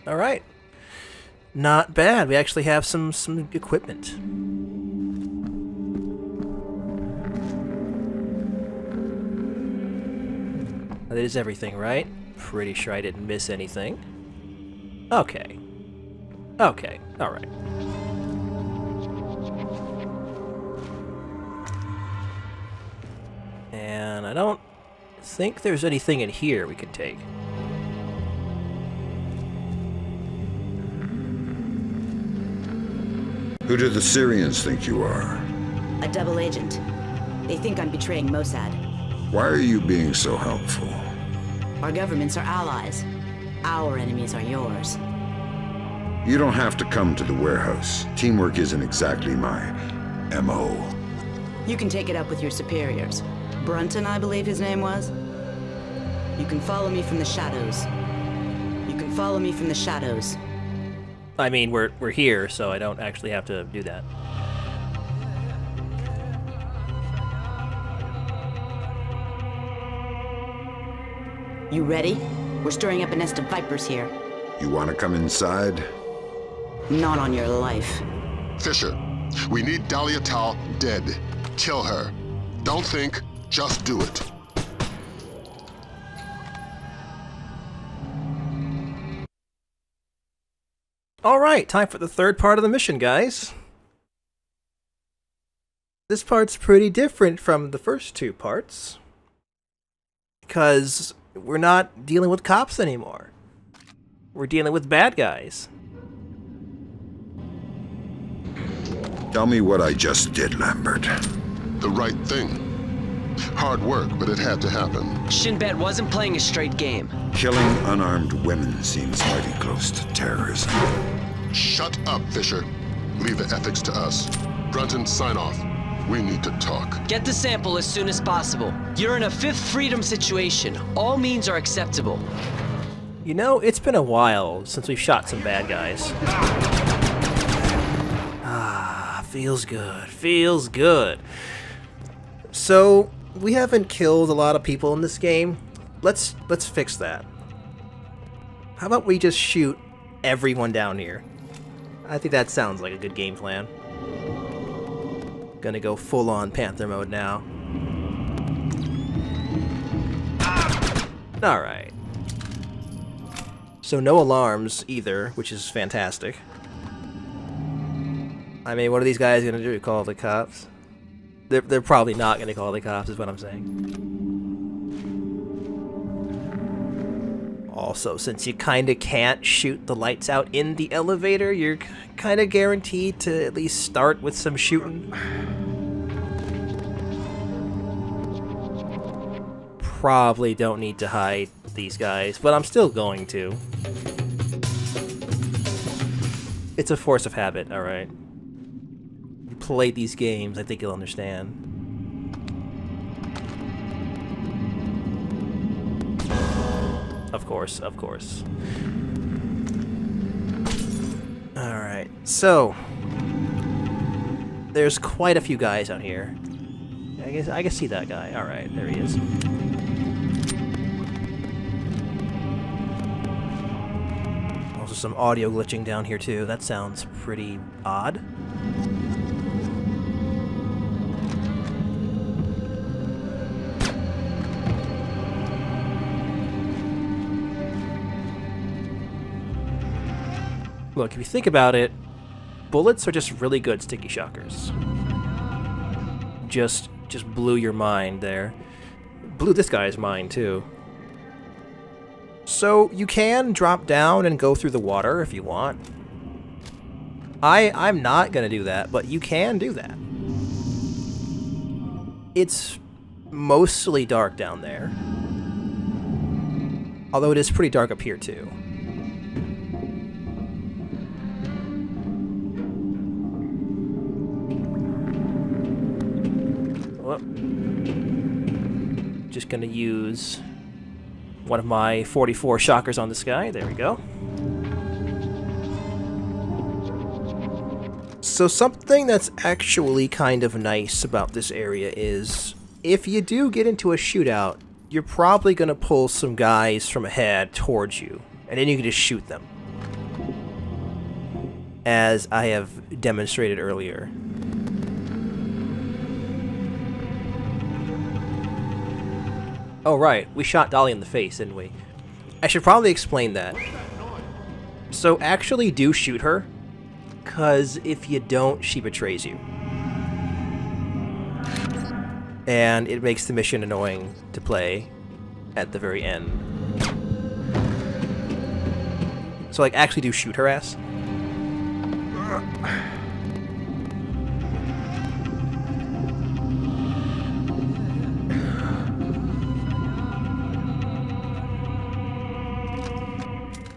E: Alright. Not bad. We actually have some equipment. That is everything, right? Pretty sure I didn't miss anything. Okay. Okay. Alright. And I don't think there's anything in here we can take.
C: Who do the Syrians think you are?
N: A double agent. They think I'm betraying Mossad.
C: Why are you being so helpful?
N: Our governments are allies. Our enemies are yours.
C: You don't have to come to the warehouse. Teamwork isn't exactly my MO.
N: You can take it up with your superiors. Brunton, I believe his name was. You can follow me from the shadows. You can follow me from the shadows.
E: I mean, we're here, so I don't actually have to do that.
N: You ready? We're stirring up a nest of vipers here.
C: You want to come inside?
N: Not on your life.
D: Fisher, we need Dahlia Tal dead. Kill her. Don't think, just do it.
E: Alright, time for the third part of the mission, guys. This part's pretty different from the first two parts, because we're not dealing with cops anymore. We're dealing with bad guys.
C: Tell me what I just did, Lambert.
D: The right thing. Hard work, but it had to happen.
H: Shin Bet wasn't playing a straight game.
C: Killing unarmed women seems mighty close to terrorism.
D: Shut up, Fisher. Leave the ethics to us. Brunton, sign off. We need to talk.
H: Get the sample as soon as possible. You're in a Fifth Freedom situation. All means are acceptable.
E: You know, it's been a while since we've shot some bad guys. Ah, feels good. Feels good. So, we haven't killed a lot of people in this game. Let's fix that. How about we just shoot everyone down here? I think that sounds like a good game plan. Gonna go full-on Panther mode now. Alright. So no alarms either, which is fantastic. I mean, what are these guys gonna do? Call the cops? They're probably not gonna call the cops, is what I'm saying. Also, since you kinda can't shoot the lights out in the elevator, you're kinda guaranteed to at least start with some shooting. Probably don't need to hide these guys, but I'm still going to. It's a force of habit, alright? You play these games, I think you'll understand. Of course, of course. Alright, so there's quite a few guys out here. I can see that guy. Alright, there he is. Also some audio glitching down here too. That sounds pretty odd. Look, if you think about it, bullets are just really good sticky shockers. Just blew your mind there. Blew this guy's mind too. So you can drop down and go through the water if you want. I'm not gonna do that, but you can do that. It's mostly dark down there. Although it is pretty dark up here too. Just gonna use one of my 44 shockers on this guy. There we go. So something that's actually kind of nice about this area is if you do get into a shootout, you're probably gonna pull some guys from ahead towards you, and then you can just shoot them, as I have demonstrated earlier. Oh right, we shot Dolly in the face, didn't we? I should probably explain that. So actually do shoot her, because if you don't, she betrays you. And it makes the mission annoying to play at the very end. So like, actually do shoot her ass.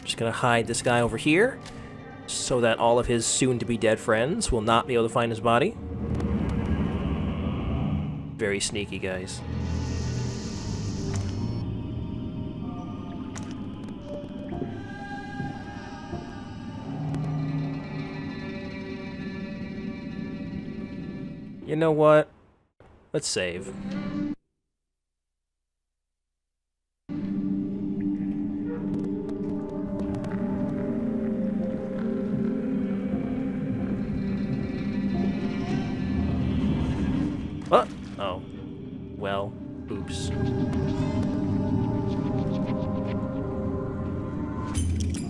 E: Just gonna hide this guy over here so that all of his soon-to-be dead friends will not be able to find his body. Very sneaky, guys. You know what? Let's save. What? Oh. Well, oops.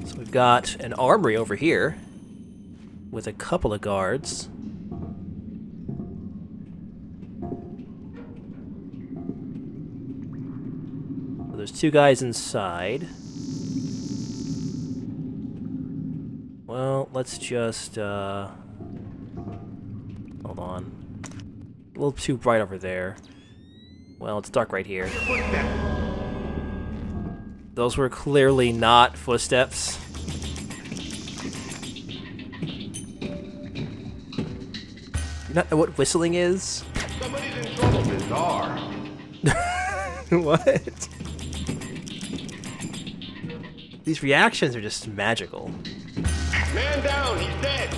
E: So we've got an armory over here. with a couple of guards. So there's 2 guys inside. Well, let's just, hold on. A little too bright over there. Well, it's dark right here. Those were clearly not footsteps. You not know what whistling is?
L: Somebody's in trouble. Bizarre.
E: What? These reactions are just magical.
L: Man down, he's dead.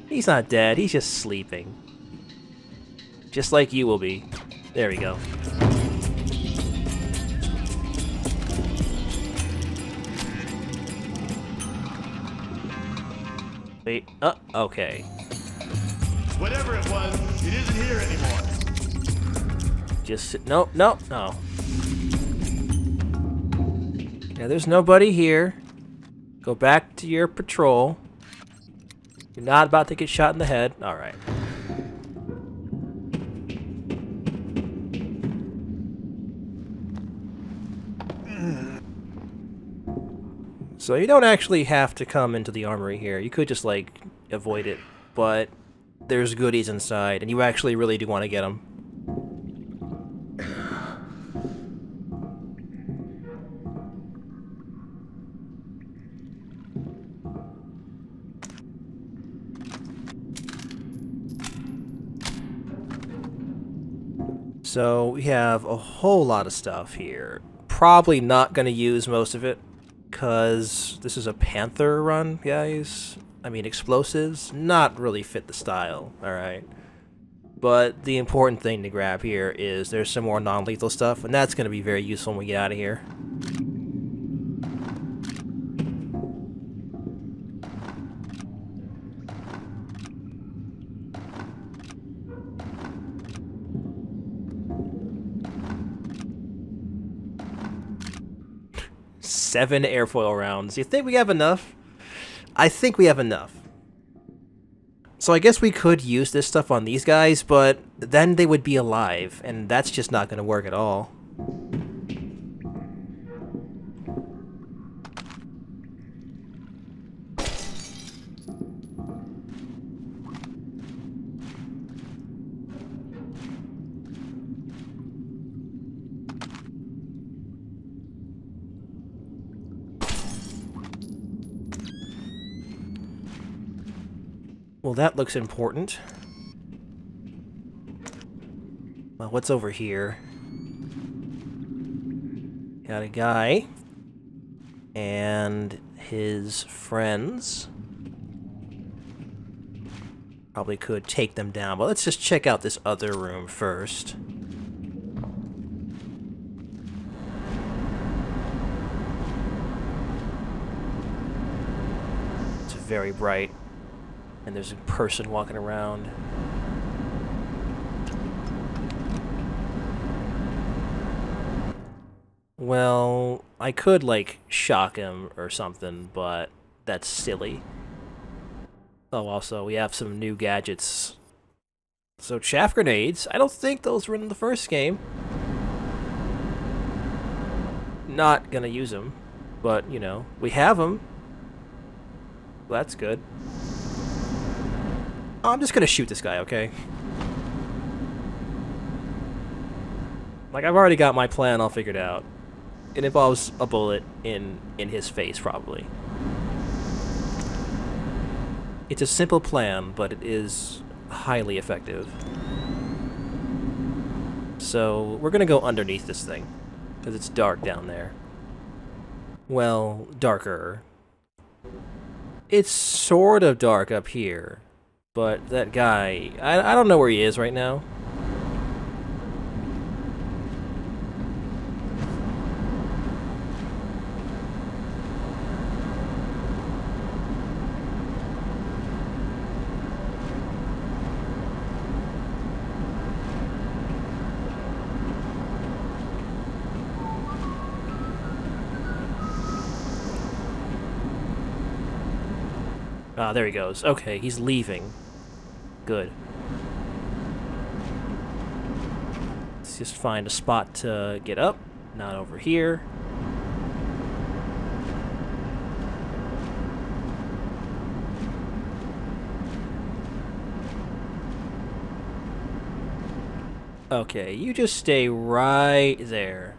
E: He's not dead, he's just sleeping. Just like you will be. There we go. Wait, okay.
L: Whatever it was, it isn't here anymore.
E: Just, no. Yeah, there's nobody here. Go back to your patrol. You're not about to get shot in the head. Alright. So you don't actually have to come into the armory here. You could just, like, avoid it. But there's goodies inside, and you actually really do want to get them. So we have a whole lot of stuff here. Probably not going to use most of it, because this is a Panther run, guys. I mean, explosives not really fit the style, alright? But the important thing to grab here is there's some more non-lethal stuff, and that's going to be very useful when we get out of here. Seven airfoil rounds. You think we have enough? I think we have enough. So I guess we could use this stuff on these guys, but then they would be alive, and that's just not going to work at all. Well, that looks important. Well, what's over here? Got a guy and his friends. Probably could take them down, but let's just check out this other room first. It's very bright. And there's a person walking around. Well, I could, like, shock him or something, but that's silly. Oh, also, we have some new gadgets. So, chaff grenades. I don't think those were in the first game. Not gonna use them, but, you know, we have them. Well, that's good. I'm just gonna shoot this guy, okay? Like, I've already got my plan all figured out. It involves a bullet in his face, probably. It's a simple plan, but it is highly effective. So, we're gonna go underneath this thing, because it's dark down there. Well, darker. It's sort of dark up here. But that guy, I don't know where he is right now. Ah, there he goes. Okay, he's leaving. Good. Let's just find a spot to get up. Not over here. Okay, you just stay right there.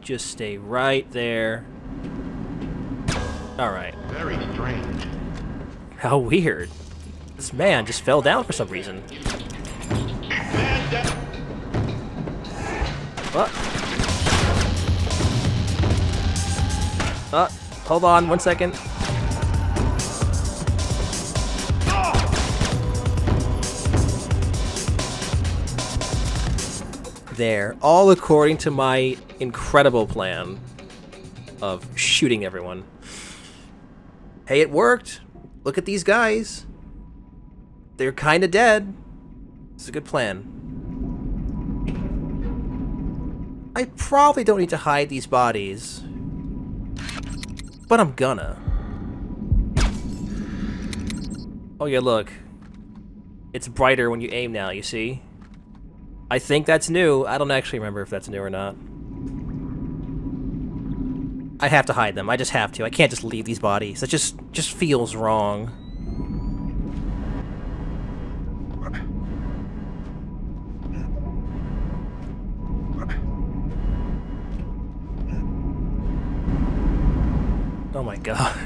E: Just stay right there. Alright.
L: Very strange.
E: How weird. This man just fell down for some reason. What? Hold on 1 second. There, all according to my incredible plan of shooting everyone. Hey, it worked! Look at these guys. They're kinda dead. It's a good plan. I probably don't need to hide these bodies, but I'm gonna. Oh yeah, look. It's brighter when you aim now, you see? I think that's new. I don't actually remember if that's new or not. I have to hide them. I just have to. I can't just leave these bodies. That just feels wrong. Oh my god.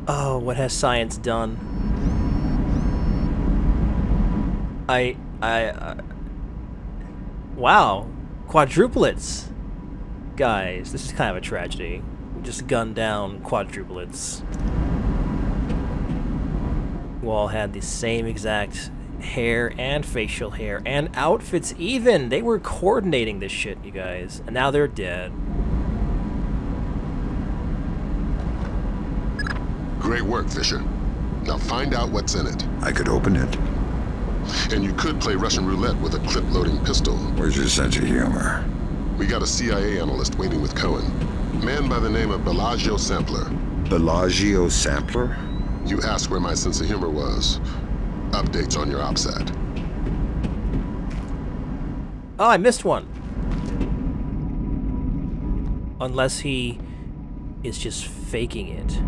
E: Oh, what has science done? Wow. Quadruplets. Guys, this is kind of a tragedy. We just gunned down quadruplets. Who all had the same exact hair and facial hair and outfits even. They were coordinating this shit, you guys. And now they're dead.
D: Great work, Fisher. Now find out what's in it.
C: I could open it.
D: And you could play Russian roulette with a clip-loading pistol.
C: Where's your sense of humor?
D: We got a CIA analyst waiting with Cohen. Man by the name of Bellagio Sampler.
C: Bellagio Sampler?
D: You asked where my sense of humor was. Updates on your OPSAT.
E: Oh, I missed one. Unless he is just faking it.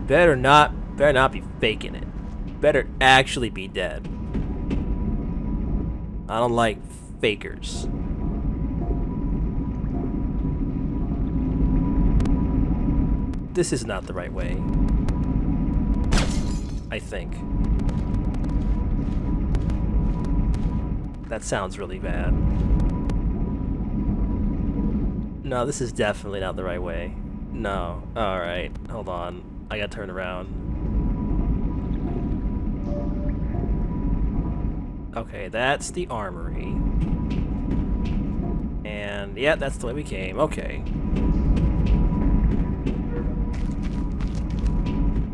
E: Better not be faking it. Better actually be dead. I don't like fakers. This is not the right way. I think. That sounds really bad. No, this is definitely not the right way. No. Alright, hold on. I gotta turn around. Okay, that's the armory. And, yeah, that's the way we came. Okay.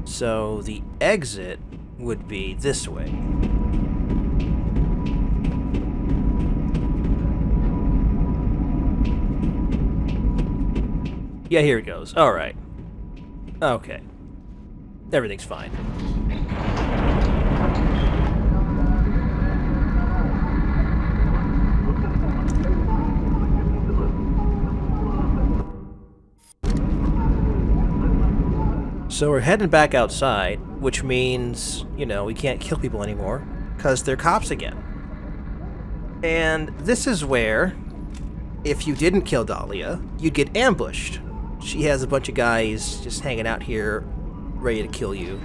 E: So, the exit would be this way. Yeah, here it goes. Alright. Okay. Everything's fine. So we're heading back outside, which means, you know, we can't kill people anymore, because they're cops again. And this is where, if you didn't kill Dahlia, you'd get ambushed. She has a bunch of guys just hanging out here, ready to kill you.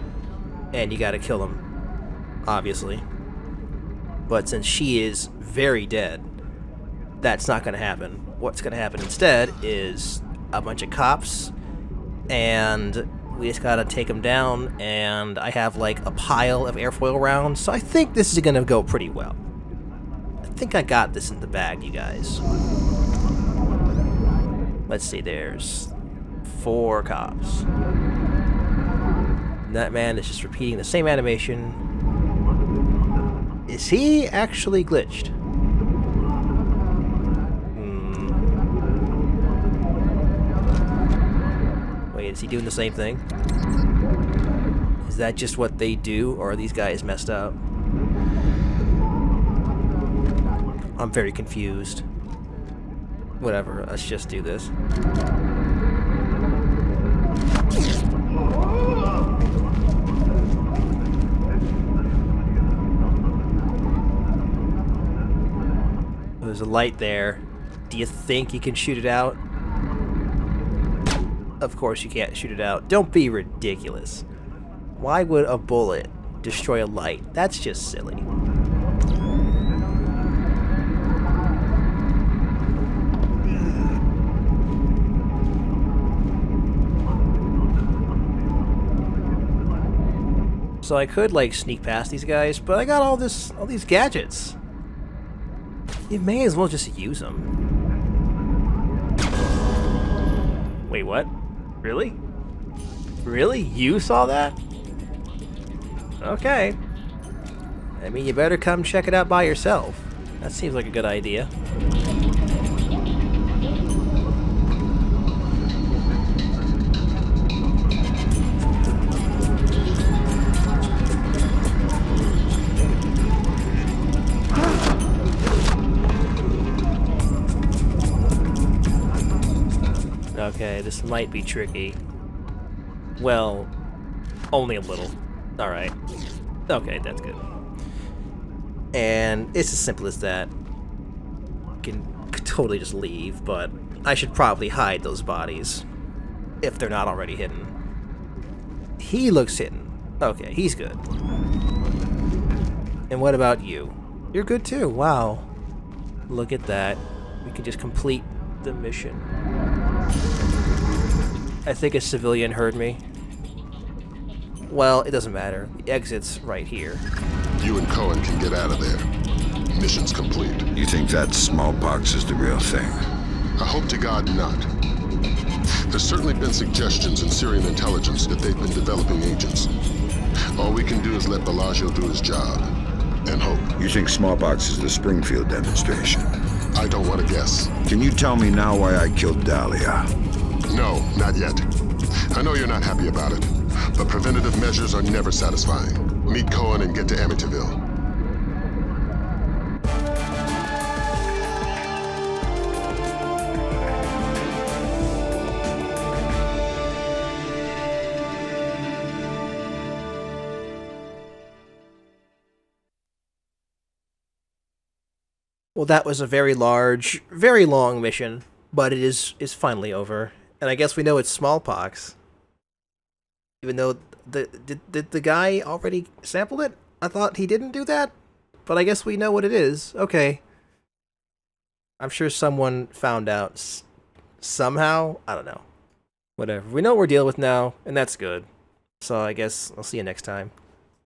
E: And you gotta kill them, obviously. But since she is very dead, that's not gonna happen. What's gonna happen instead is a bunch of cops, and we just gotta take them down, and I have like a pile of airfoil rounds, so I think this is gonna go pretty well. I think I got this in the bag, you guys. Let's see, there's 4 cops. And that man is just repeating the same animation. Is he actually glitched? Wait Wait, is he doing the same thing? Is that just what they do, or are these guys messed up? I'm very confused. Whatever, let's just do this. There's a light there. Do you think you can shoot it out? Of course you can't shoot it out. Don't be ridiculous. Why would a bullet destroy a light? That's just silly. So I could like sneak past these guys, but I got all these gadgets. You may as well just use them. Wait, what? Really? Really? You saw that? Okay. I mean, you better come check it out by yourself. That seems like a good idea. Okay, this might be tricky. Well, only a little. Alright. Okay, that's good. And it's as simple as that. You can totally just leave, but I should probably hide those bodies. If they're not already hidden. He looks hidden. Okay, he's good. And what about you? You're good too. Wow. Look at that. We can just complete the mission. I think a civilian heard me. Well, it doesn't matter. The exit's right here.
D: You and Cohen can get out of there. Mission's complete.
C: You think that smallpox is the real thing?
D: I hope to God not. There's certainly been suggestions in Syrian intelligence that they've been developing agents. All we can do is let Bellagio do his job. And hope.
C: You think smallpox is the Springfield demonstration?
D: I don't want to guess.
C: Can you tell me now why I killed Dahlia?
D: No, not yet. I know you're not happy about it, but preventative measures are never satisfying. Meet Cohen and get to Amityville.
E: Well, that was a very large, very long mission, but it is finally over. And I guess we know it's smallpox. Even though did the guy already sampled it? I thought he didn't do that, but I guess we know what it is. Okay. I'm sure someone found out somehow. I don't know. Whatever. We know what we're dealing with now, and that's good. So I guess I'll see you next time.